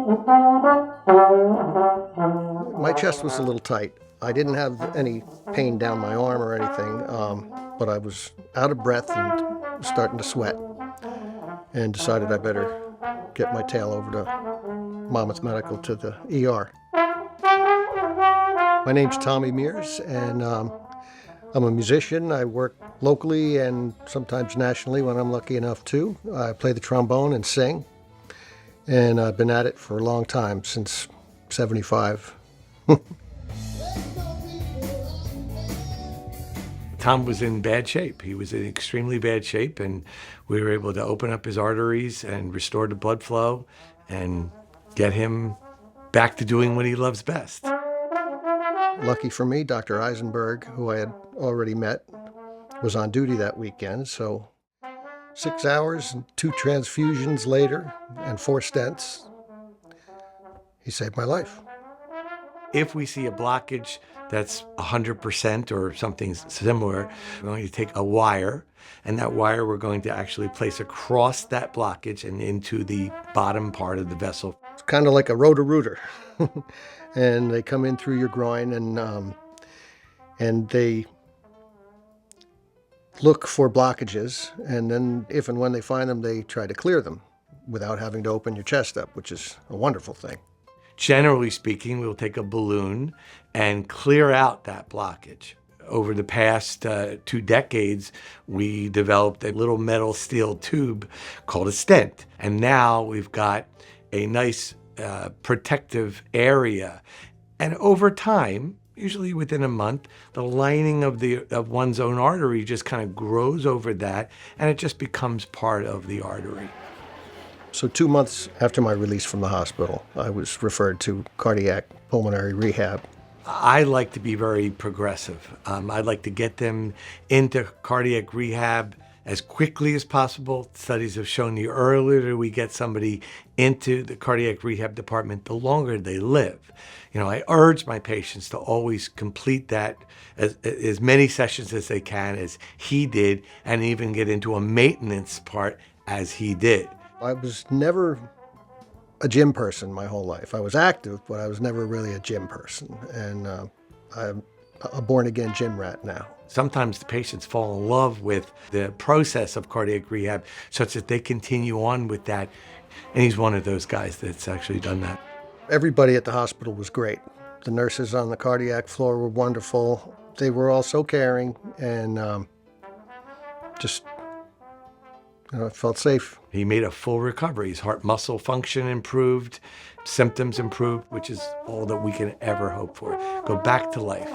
My chest was a little tight. I didn't have any pain down my arm or anything, but I was out of breath and starting to sweat, and decided I better get my tail over to Monmouth Medical to the ER. My name's Tommy Meares, and I'm a musician. I work locally and sometimes nationally when I'm lucky enough to. I play the trombone and sing, and I've been at it for a long time, since '75. Tom was in bad shape. He was in extremely bad shape, and we were able to open up his arteries and restore the blood flow and get him back to doing what he loves best. Lucky for me, Dr. Eisenberg, who I had already met, was on duty that weekend, so 6 hours and 2 transfusions later and 4 stents, he saved my life. If we see a blockage that's 100% or something similar, we're going to take a wire, and that wire we're going to actually place across that blockage and into the bottom part of the vessel. It's kind of like a roto-rooter. And they come in through your groin, and they look for blockages, and then if and when they find them, they try to clear them without having to open your chest up, which is a wonderful thing. Generally speaking, we'll take a balloon and clear out that blockage. Over the past 2 decades, we developed a little metal steel tube called a stent. And now we've got a nice protective area. And over time, usually within a month, the lining of one's own artery just kind of grows over that, and it just becomes part of the artery. So 2 months after my release from the hospital, I was referred to cardiac pulmonary rehab. I like to be very progressive. I'd like to get them into cardiac rehab as quickly as possible. Studies have shown the earlier we get somebody into the cardiac rehab department, the longer they live. You know, I urge my patients to always complete that as many sessions as they can, as he did, and even get into a maintenance part as he did. I was never a gym person my whole life. I was active, but I was never really a gym person. And I'm a born-again gym rat now. Sometimes the patients fall in love with the process of cardiac rehab such that they continue on with that. And he's one of those guys that's actually done that. Everybody at the hospital was great. The nurses on the cardiac floor were wonderful. They were all so caring, and just, I felt safe. He made a full recovery. His heart muscle function improved, symptoms improved, which is all that we can ever hope for. Go back to life.